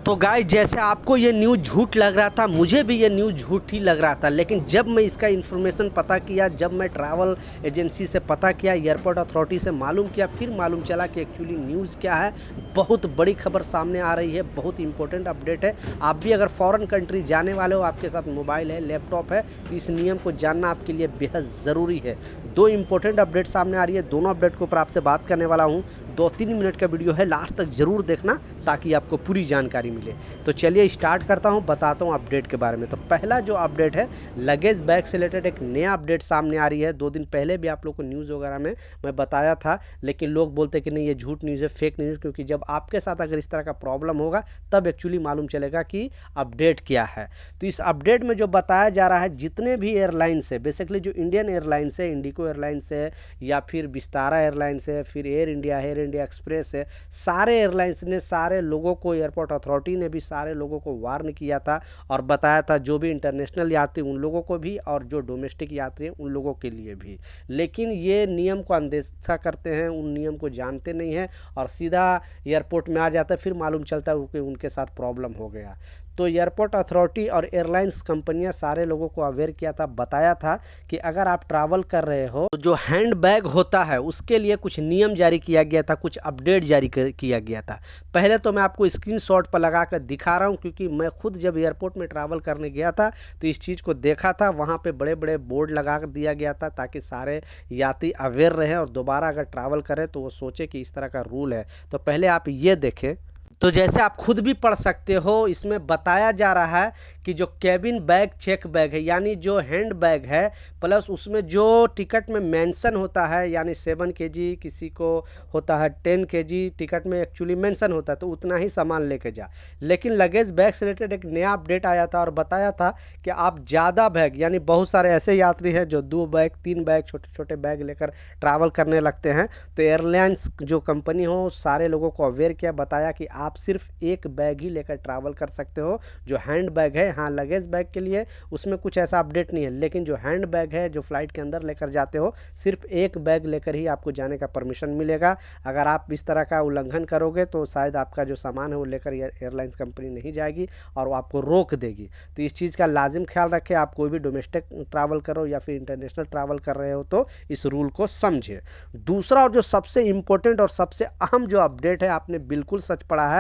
तो गाइस जैसे आपको ये न्यूज़ झूठ लग रहा था, मुझे भी ये न्यूज़ झूठ ही लग रहा था। लेकिन जब मैं इसका इन्फॉर्मेशन पता किया, जब मैं ट्रैवल एजेंसी से पता किया, एयरपोर्ट अथॉरिटी से मालूम किया, फिर मालूम चला कि एक्चुअली न्यूज़ क्या है। बहुत बड़ी खबर सामने आ रही है, बहुत इंपॉर्टेंट अपडेट है। आप भी अगर फॉरेन कंट्री जाने वाले हो, आपके साथ मोबाइल है, लैपटॉप है, तो इस नियम को जानना आपके लिए बेहद ज़रूरी है। दो इंपॉर्टेंट अपडेट सामने आ रही है, दोनों अपडेट के ऊपर आपसे बात करने वाला हूँ। 2-3 मिनट का वीडियो है, लास्ट तक ज़रूर देखना ताकि आपको पूरी जानकारी मिले। तो चलिए स्टार्ट करता हूं, बताता हूं अपडेट के बारे में। तो पहला जो अपडेट है, लगेज बैग से रिलेटेड एक नया अपडेट सामने आ रही है। 2 दिन पहले भी आप लोग को न्यूज़ वगैरह में मैं बताया था, लेकिन लोग बोलते कि नहीं ये झूठ न्यूज़ है, फेक न्यूज़। क्योंकि जब आपके साथ अगर इस तरह का प्रॉब्लम होगा तब एक्चुअली मालूम चलेगा कि अपडेट क्या है। तो इस अपडेट में जो बताया जा रहा है, जितने भी एयरलाइंस है, बेसिकली जो इंडियन एयरलाइंस है, इंडिगो एयरलाइंस है या फिर विस्तारा एयरलाइंस है, फिर एयर इंडिया एक्सप्रेस है, सारे एयरलाइंस ने सारे लोगों को, एयरपोर्ट अथॉरिटी ने भी सारे लोगों को वार्न किया था और बताया था, जो भी इंटरनेशनल यात्री उन लोगों को भी और जो डोमेस्टिक यात्री हैं उन लोगों के लिए भी। लेकिन ये नियम को अनदेखा करते हैं, उन नियम को जानते नहीं हैं और सीधा एयरपोर्ट में आ जाता है। फिर मालूम चलता है कि उनके साथ प्रॉब्लम हो गया। तो एयरपोर्ट अथॉरिटी और एयरलाइंस कंपनियां सारे लोगों को अवेयर किया था, बताया था कि अगर आप ट्रैवल कर रहे हो तो जो हैंड बैग होता है उसके लिए कुछ नियम जारी किया गया था, कुछ अपडेट जारी किया गया था। पहले तो मैं आपको स्क्रीनशॉट पर लगा कर दिखा रहा हूं, क्योंकि मैं खुद जब एयरपोर्ट में ट्रैवल करने गया था तो इस चीज़ को देखा था। वहाँ पर बड़े बड़े बोर्ड लगा कर दिया गया था ताकि सारे यात्री अवेयर रहें और दोबारा अगर ट्रैवल करें तो वो सोचे कि इस तरह का रूल है। तो पहले आप ये देखें। तो जैसे आप खुद भी पढ़ सकते हो, इसमें बताया जा रहा है कि जो कैबिन बैग चेक बैग है, यानी जो हैंड बैग है, प्लस उसमें जो टिकट में मेंशन होता है, यानी 7 kg, किसी को होता है 10 kg, टिकट में एक्चुअली मेंशन होता है, तो उतना ही सामान लेके जा। लेकिन लगेज बैग से रिलेटेड एक नया अपडेट आया था और बताया था कि आप ज़्यादा बैग, यानी बहुत सारे ऐसे यात्री हैं जो 2 बैग 3 बैग छोटे छोटे बैग लेकर ट्रैवल करने लगते हैं। तो एयरलाइंस जो कंपनी हो, सारे लोगों को अवेयर किया, बताया कि आप सिर्फ एक बैग ही लेकर ट्रैवल कर सकते हो, जो हैंड बैग है। हाँ, लगेज बैग के लिए उसमें कुछ ऐसा अपडेट नहीं है, लेकिन जो हैंड बैग है, जो फ्लाइट के अंदर लेकर जाते हो, सिर्फ एक बैग लेकर ही आपको जाने का परमिशन मिलेगा। अगर आप इस तरह का उल्लंघन करोगे तो शायद आपका जो सामान है वो लेकर एयरलाइंस कंपनी नहीं जाएगी और वो आपको रोक देगी। तो इस चीज़ का लाजिम ख्याल रखें। आप कोई भी डोमेस्टिक ट्रैवल करो या फिर इंटरनेशनल ट्रैवल कर रहे हो तो इस रूल को समझे। दूसरा और जो सबसे इम्पोर्टेंट और सबसे अहम जो अपडेट है, आपने बिल्कुल सच पढ़ा है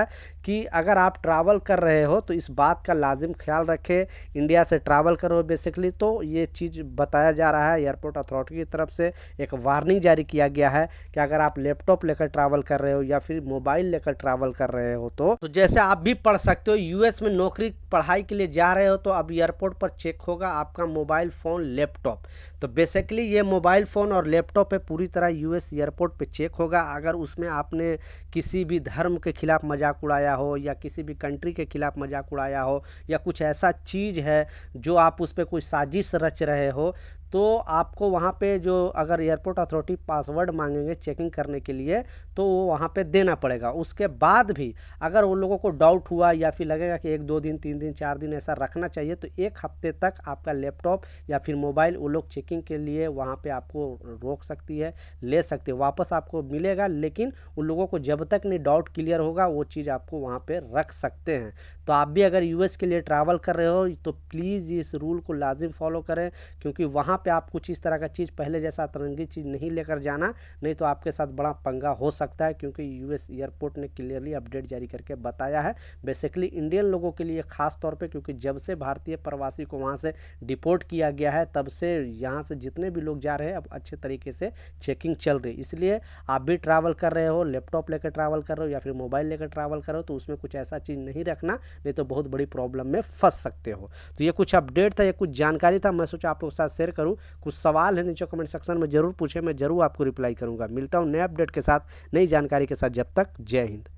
कि अगर आप ट्रैवल कर रहे हो तो इस बात का लाजिम ख्याल रखें, इंडिया से ट्रैवल करो बेसिकली। तो ये चीज़ बताया जा रहा है, एयरपोर्ट अथॉरिटी की तरफ से एक वार्निंग जारी किया गया है कि अगर आप लैपटॉप लेकर ट्रैवल कर रहे हो या फिर मोबाइल लेकर ट्रैवल कर रहे हो तो जैसे आप भी पढ़ सकते हो, यूएस में नौकरी पढ़ाई के लिए जा रहे हो तो अब एयरपोर्ट पर चेक होगा आपका मोबाइल फ़ोन, लैपटॉप। तो बेसिकली ये मोबाइल फ़ोन और लैपटॉप है, पूरी तरह यूएस एयरपोर्ट पे चेक होगा। अगर उसमें आपने किसी भी धर्म के खिलाफ मजाक उड़ाया हो या किसी भी कंट्री के खिलाफ मजाक उड़ाया हो या कुछ ऐसा चीज़ है जो आप उस पर कोई साजिश रच रहे हो, तो आपको वहाँ पे जो अगर एयरपोर्ट अथॉरिटी पासवर्ड मांगेंगे चेकिंग करने के लिए तो वो वहाँ पे देना पड़ेगा। उसके बाद भी अगर उन लोगों को डाउट हुआ या फिर लगेगा कि 1-2 दिन 3 दिन 4 दिन ऐसा रखना चाहिए, तो 1 हफ्ते तक आपका लैपटॉप या फिर मोबाइल वो लोग चेकिंग के लिए वहाँ पे आपको रोक सकती है, ले सकते हैं, वापस आपको मिलेगा। लेकिन उन लोगों को जब तक नहीं डाउट क्लियर होगा वो चीज़ आपको वहाँ पर रख सकते हैं। तो आप भी अगर यूएस के लिए ट्रैवल कर रहे हो तो प्लीज़ इस रूल को लाजिम फॉलो करें, क्योंकि वहाँ पे आप कुछ इस तरह का चीज़, पहले जैसा अतरंगी चीज़ नहीं लेकर जाना, नहीं तो आपके साथ बड़ा पंगा हो सकता है। क्योंकि यूएस एयरपोर्ट ने क्लियरली अपडेट जारी करके बताया है, बेसिकली इंडियन लोगों के लिए ख़ास तौर पे, क्योंकि जब से भारतीय प्रवासी को वहाँ से डिपोर्ट किया गया है तब से यहाँ से जितने भी लोग जा रहे हैं अब अच्छे तरीके से चेकिंग चल रही है। इसलिए आप भी ट्रैवल कर रहे हो, लैपटॉप लेकर ट्रैवल कर रहे हो या फिर मोबाइल लेकर ट्रैवल कर रहे हो, तो उसमें कुछ ऐसा चीज़ नहीं रखना, नहीं तो बहुत बड़ी प्रॉब्लम में फंस सकते हो। तो ये कुछ अपडेट था, ये कुछ जानकारी था, मैं सोचा आप लोग के साथ शेयर करूँ। कुछ सवाल है नीचे कमेंट सेक्शन में ज़रूर पूछें, मैं ज़रूर आपको रिप्लाई करूंगा। मिलता हूं नए अपडेट के साथ, नई जानकारी के साथ। जब तक जय हिंद।